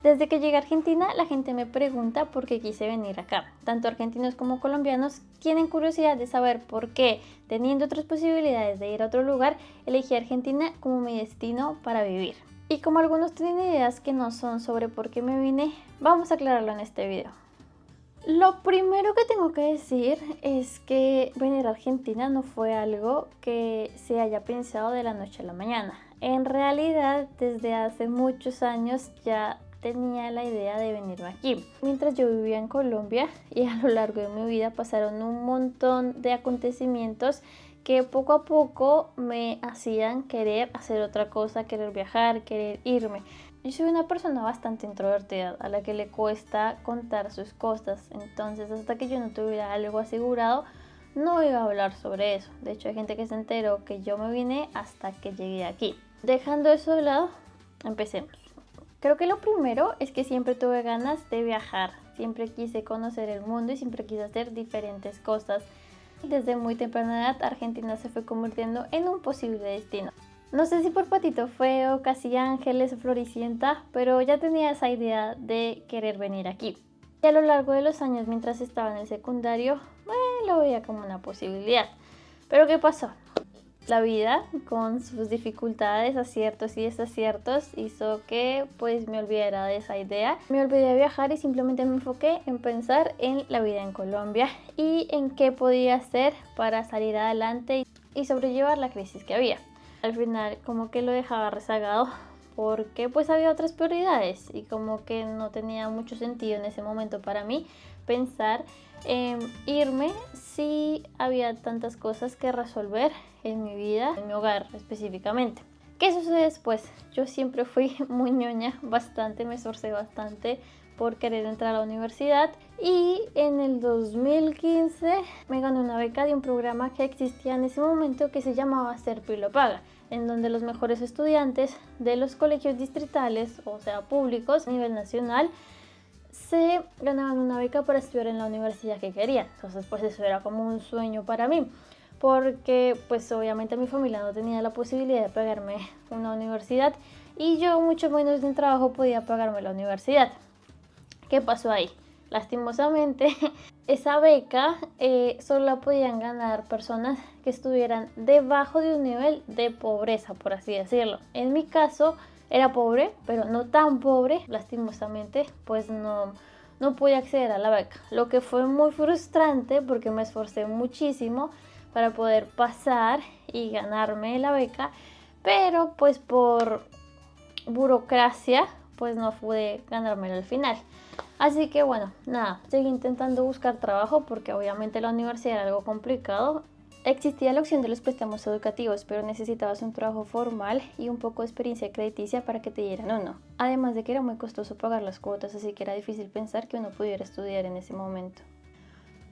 Desde que llegué a Argentina, la gente me pregunta por qué quise venir acá. Tanto argentinos como colombianos tienen curiosidad de saber por qué, teniendo otras posibilidades de ir a otro lugar, elegí Argentina como mi destino para vivir. Y como algunos tienen ideas que no son sobre por qué me vine, vamos a aclararlo en este video. Lo primero que tengo que decir es que venir a Argentina no fue algo que se haya pensado de la noche a la mañana. En realidad, desde hace muchos años ya tenía la idea de venirme aquí. Mientras yo vivía en Colombia y a lo largo de mi vida pasaron un montón de acontecimientos que poco a poco me hacían querer hacer otra cosa, querer viajar, querer irme. Yo soy una persona bastante introvertida a la que le cuesta contar sus cosas, entonces hasta que yo no tuviera algo asegurado no iba a hablar sobre eso. De hecho hay gente que se enteró que yo me vine hasta que llegué aquí. Dejando eso de lado, empecemos. Creo que lo primero es que siempre tuve ganas de viajar, siempre quise conocer el mundo y siempre quise hacer diferentes cosas. Desde muy temprana edad Argentina se fue convirtiendo en un posible destino. No sé si por Patito Feo, Casi Ángeles o Floricienta, pero ya tenía esa idea de querer venir aquí. Y a lo largo de los años, mientras estaba en el secundario, lo veía como una posibilidad. Pero ¿qué pasó? La vida, con sus dificultades, aciertos y desaciertos, hizo que pues me olvidara de esa idea. Me olvidé de viajar y simplemente me enfoqué en pensar en la vida en Colombia y en qué podía hacer para salir adelante y sobrellevar la crisis que había. Al final como que lo dejaba rezagado porque pues había otras prioridades y como que no tenía mucho sentido en ese momento para mí pensar en irme si había tantas cosas que resolver en mi vida, en mi hogar específicamente. ¿Qué sucede después? Yo siempre fui muy ñoña, bastante, me esforcé bastante por querer entrar a la universidad y en el 2015 me gané una beca de un programa que existía en ese momento que se llamaba Serpilo lo Paga, en donde los mejores estudiantes de los colegios distritales, o sea públicos a nivel nacional, se ganaban una beca para estudiar en la universidad que querían. Entonces pues eso era como un sueño para mí, porque pues obviamente mi familia no tenía la posibilidad de pagarme una universidad y yo mucho menos de un trabajo podía pagarme la universidad. ¿Qué pasó ahí? Lastimosamente esa beca solo la podían ganar personas que estuvieran debajo de un nivel de pobreza, por así decirlo. En mi caso era pobre, pero no tan pobre, lastimosamente, pues no pude acceder a la beca. Lo que fue muy frustrante porque me esforcé muchísimo para poder pasar y ganarme la beca, pero pues por burocracia pues no pude ganármelo al final. Así que bueno, nada, seguí intentando buscar trabajo porque obviamente la universidad era algo complicado. Existía la opción de los préstamos educativos, pero necesitabas un trabajo formal y un poco de experiencia crediticia para que te dieran uno. Además de que era muy costoso pagar las cuotas, así que era difícil pensar que uno pudiera estudiar en ese momento.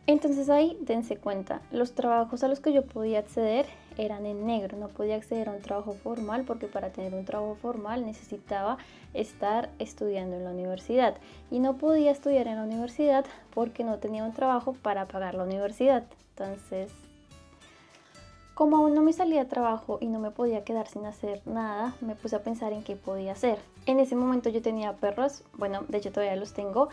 Entonces ahí dense cuenta, los trabajos a los que yo podía acceder eran en negro, no podía acceder a un trabajo formal porque para tener un trabajo formal necesitaba estar estudiando en la universidad y no podía estudiar en la universidad porque no tenía un trabajo para pagar la universidad. Entonces, como aún no me salía trabajo y no me podía quedar sin hacer nada, me puse a pensar en qué podía hacer. En ese momento yo tenía perros, bueno, de hecho todavía los tengo.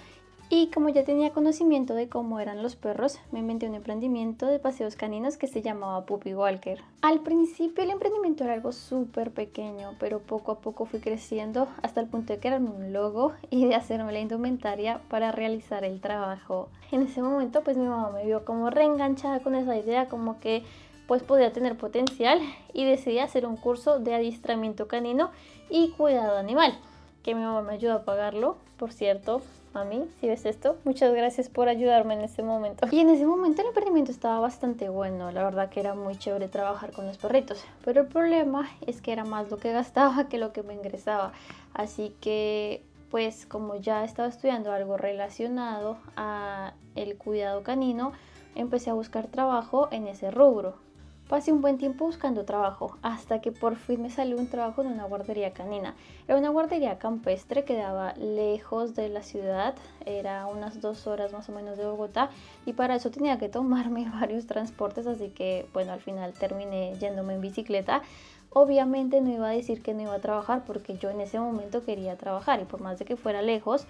Y como ya tenía conocimiento de cómo eran los perros, me inventé un emprendimiento de paseos caninos que se llamaba Puppy Walker. Al principio el emprendimiento era algo súper pequeño, pero poco a poco fui creciendo hasta el punto de crearme un logo y de hacerme la indumentaria para realizar el trabajo. En ese momento pues mi mamá me vio como reenganchada con esa idea, como que pues podía tener potencial y decidí hacer un curso de adiestramiento canino y cuidado animal, que mi mamá me ayudó a pagarlo, por cierto. Mami, si ves esto, muchas gracias por ayudarme en ese momento. Y en ese momento el emprendimiento estaba bastante bueno, la verdad que era muy chévere trabajar con los perritos, pero el problema es que era más lo que gastaba que lo que me ingresaba, así que pues como ya estaba estudiando algo relacionado a el cuidado canino, empecé a buscar trabajo en ese rubro. Pasé un buen tiempo buscando trabajo, hasta que por fin me salió un trabajo en una guardería canina. Era una guardería campestre que quedaba lejos de la ciudad, era unas 2 horas más o menos de Bogotá, y para eso tenía que tomarme varios transportes, así que bueno, al final terminé yéndome en bicicleta. Obviamente no iba a decir que no iba a trabajar porque yo en ese momento quería trabajar y por más de que fuera lejos,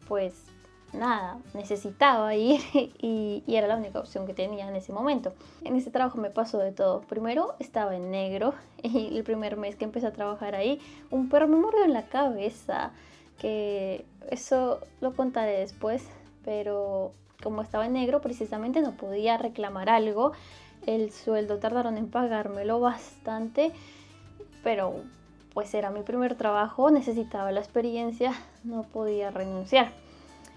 pues nada, necesitaba ir y era la única opción que tenía en ese momento. En ese trabajo me pasó de todo. Primero estaba en negro y el primer mes que empecé a trabajar ahí, un perro me mordió en la cabeza, que eso lo contaré después, pero como estaba en negro precisamente no podía reclamar algo. El sueldo tardaron en pagármelo bastante, pero pues era mi primer trabajo, necesitaba la experiencia, no podía renunciar.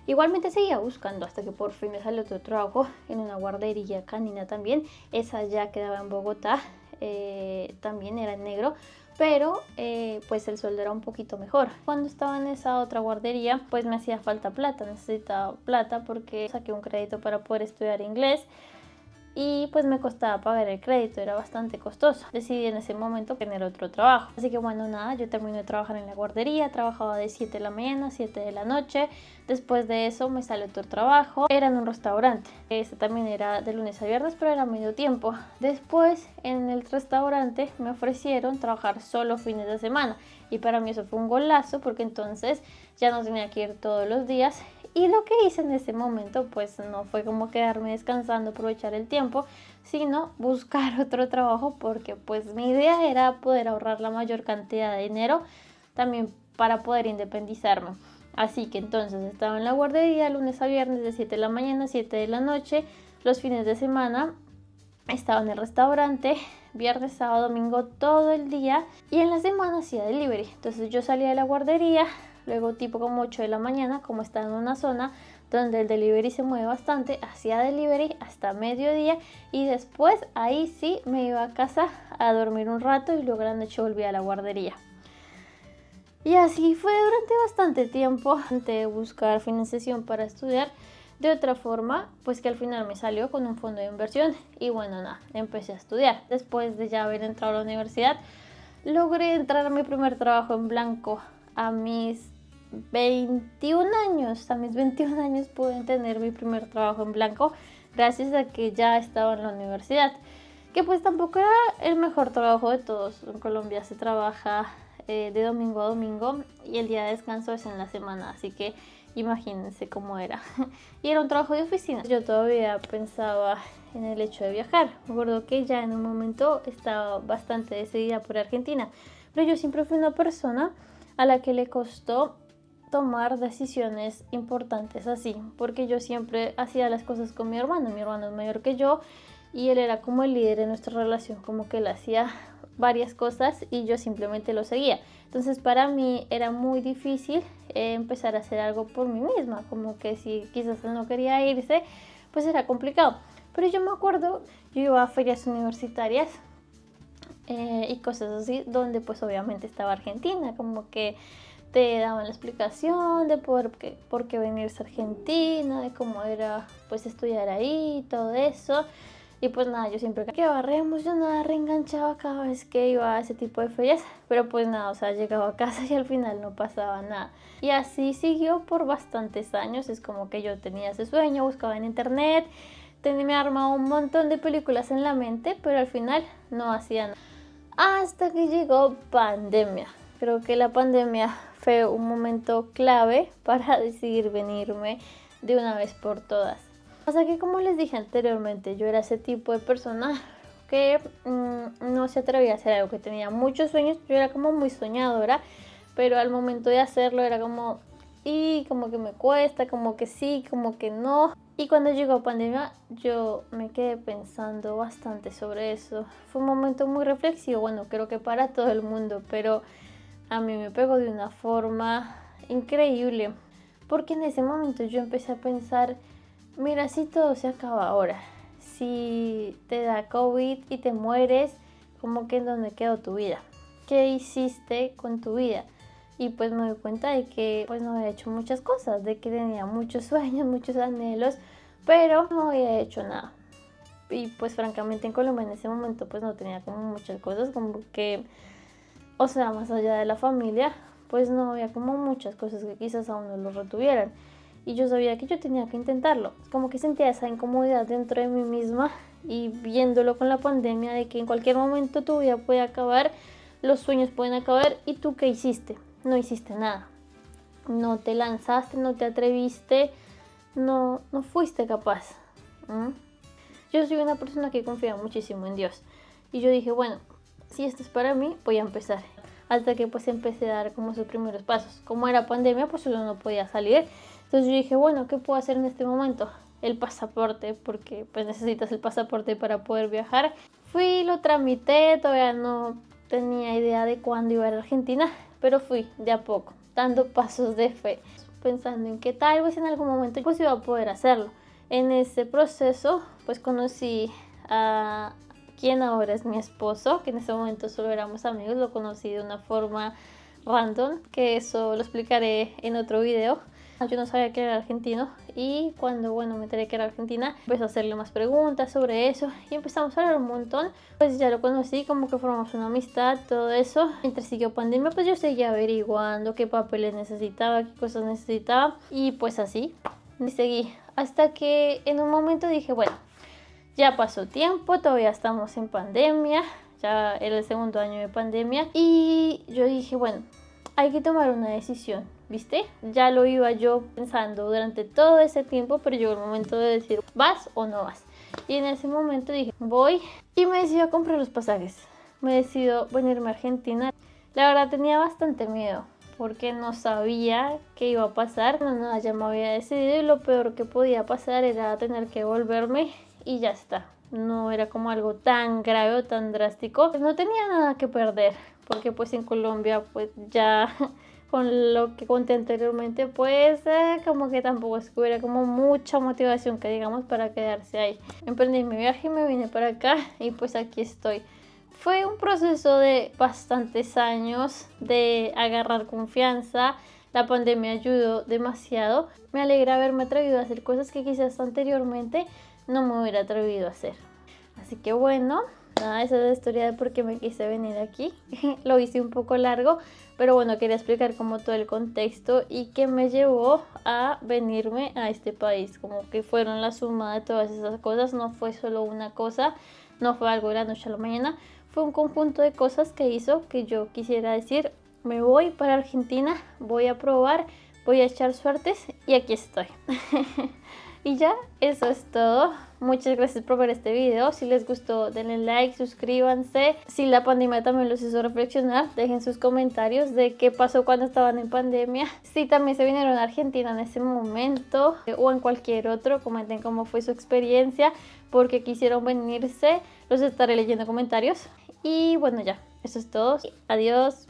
Igualmente seguía buscando hasta que por fin me salió otro trabajo en una guardería canina también. Esa ya quedaba en Bogotá, también era en negro, pero pues el sueldo era un poquito mejor. Cuando estaba en esa otra guardería pues me hacía falta plata, necesitaba plata porque saqué un crédito para poder estudiar inglés. Y pues me costaba pagar el crédito, era bastante costoso. Decidí en ese momento tener otro trabajo. Así que bueno, nada, yo terminé de trabajar en la guardería, trabajaba de 7 de la mañana a 7 de la noche. Después de eso me salió otro trabajo, era en un restaurante. Ese también era de lunes a viernes, pero era medio tiempo. Después en el restaurante me ofrecieron trabajar solo fines de semana. Y para mí eso fue un golazo porque entonces ya no tenía que ir todos los días. Y lo que hice en ese momento pues no fue como quedarme descansando, aprovechar el tiempo, sino buscar otro trabajo porque pues mi idea era poder ahorrar la mayor cantidad de dinero también para poder independizarme. Así que entonces estaba en la guardería lunes a viernes de 7 de la mañana a 7 de la noche, los fines de semana estaba en el restaurante, viernes, sábado, domingo, todo el día y en la semana hacía delivery. Entonces yo salía de la guardería, luego tipo como 8 de la mañana, como estaba en una zona donde el delivery se mueve bastante, hacía delivery hasta mediodía y después ahí sí me iba a casa a dormir un rato y luego a la noche volvía a la guardería. Y así fue durante bastante tiempo, antes de buscar financiación para estudiar. De otra forma, pues que al final me salió con un fondo de inversión y bueno, nada, empecé a estudiar. Después de ya haber entrado a la universidad, logré entrar a mi primer trabajo en blanco a mis 21 años. A mis 21 años pude tener mi primer trabajo en blanco gracias a que ya estaba en la universidad. Que pues tampoco era el mejor trabajo de todos. En Colombia se trabaja de domingo a domingo y el día de descanso es en la semana, así que imagínense cómo era. Y era un trabajo de oficina. Yo todavía pensaba en el hecho de viajar. Me acuerdo que ya en un momento estaba bastante decidida por Argentina, pero yo siempre fui una persona a la que le costó tomar decisiones importantes así, porque yo siempre hacía las cosas con mi hermano es mayor que yo y él era como el líder de nuestra relación, como que él hacía varias cosas y yo simplemente lo seguía. Entonces para mí era muy difícil empezar a hacer algo por mí misma, como que si quizás él no quería irse, pues era complicado. Pero yo me acuerdo, yo iba a ferias universitarias y cosas así, donde pues obviamente estaba Argentina, como que te daban la explicación de por qué venirse a Argentina, de cómo era pues estudiar ahí y todo eso. Y pues nada, yo siempre quedaba re emocionada, reenganchaba cada vez que iba a ese tipo de ferias, pero pues nada, o sea, llegaba a casa y al final no pasaba nada. Y así siguió por bastantes años, es como que yo tenía ese sueño, buscaba en internet, me armaba un montón de películas en la mente, pero al final no hacía nada. Hasta que llegó pandemia. Creo que la pandemia fue un momento clave para decidir venirme de una vez por todas. O sea que como les dije anteriormente, yo era ese tipo de persona que no se atrevía a hacer algo, que tenía muchos sueños, yo era como muy soñadora, pero al momento de hacerlo era como, y como que me cuesta, como que sí, como que no. Y cuando llegó pandemia yo me quedé pensando bastante sobre eso. Fue un momento muy reflexivo, bueno, creo que para todo el mundo, pero a mí me pegó de una forma increíble, porque en ese momento yo empecé a pensar, mira, si todo se acaba ahora, si te da COVID y te mueres, como que en dónde quedó tu vida, qué hiciste con tu vida. Y pues me doy cuenta de que pues no había hecho muchas cosas, de que tenía muchos sueños, muchos anhelos, pero no había hecho nada. Y pues francamente en Colombia en ese momento pues no tenía como muchas cosas, como que, o sea, más allá de la familia, pues no había como muchas cosas que quizás a uno lo retuvieran. Y yo sabía que yo tenía que intentarlo. Como que sentía esa incomodidad dentro de mí misma y viéndolo con la pandemia de que en cualquier momento tu vida puede acabar, los sueños pueden acabar. ¿Y tú qué hiciste? No hiciste nada. No te lanzaste, no te atreviste, no fuiste capaz. Yo soy una persona que confía muchísimo en Dios. Y yo dije, bueno, si esto es para mí, voy a empezar. Hasta que pues empecé a dar como sus primeros pasos. Como era pandemia, pues uno no podía salir. Entonces yo dije, bueno, ¿qué puedo hacer en este momento? El pasaporte, porque pues necesitas el pasaporte para poder viajar. Fui, lo tramité, todavía no tenía idea de cuándo iba a ir a Argentina, pero fui de a poco, dando pasos de fe, pensando en que tal vez en algún momento pues iba a poder hacerlo. En ese proceso pues conocí a quien ahora es mi esposo, que en ese momento solo éramos amigos, lo conocí de una forma random, que eso lo explicaré en otro video. Yo no sabía que era argentino y cuando me enteré que era argentina, empecé a hacerle más preguntas sobre eso y empezamos a hablar un montón. Pues ya lo conocí, como que formamos una amistad, todo eso. Mientras siguió pandemia, pues yo seguía averiguando qué papeles necesitaba, qué cosas necesitaba y pues así y seguí. Hasta que en un momento dije, bueno, ya pasó tiempo, todavía estamos en pandemia, ya era el segundo año de pandemia y yo dije, bueno, hay que tomar una decisión, ¿viste? Ya lo iba yo pensando durante todo ese tiempo, pero llegó el momento de decir, ¿vas o no vas? Y en ese momento dije, voy, y me decidí a comprar los pasajes. Me decido venirme a Argentina. La verdad tenía bastante miedo, porque no sabía qué iba a pasar. No, ya me había decidido y lo peor que podía pasar era tener que volverme y ya está. No era como algo tan grave o tan drástico. No tenía nada que perder, porque pues en Colombia pues ya con lo que conté anteriormente pues como que tampoco es que hubiera como mucha motivación que digamos para quedarse ahí. Emprendí mi viaje y me vine para acá y pues aquí estoy. Fue un proceso de bastantes años de agarrar confianza. La pandemia ayudó demasiado. Me alegra haberme atrevido a hacer cosas que quizás anteriormente no me hubiera atrevido a hacer. Así que bueno, nada, esa es la historia de por qué me quise venir aquí. Lo hice un poco largo, pero bueno, quería explicar como todo el contexto y qué me llevó a venirme a este país. Como que fueron la suma de todas esas cosas, no fue solo una cosa, no fue algo de la noche a la mañana. Fue un conjunto de cosas que hizo que yo quisiera decir, me voy para Argentina, voy a probar, voy a echar suertes y aquí estoy. Y ya, eso es todo. Muchas gracias por ver este video. Si les gustó, denle like, suscríbanse. Si la pandemia también los hizo reflexionar, dejen sus comentarios de qué pasó cuando estaban en pandemia. Si también se vinieron a Argentina en ese momento o en cualquier otro, comenten cómo fue su experiencia, porque quisieron venirse. Los estaré leyendo comentarios. Y bueno, ya, eso es todo. Adiós.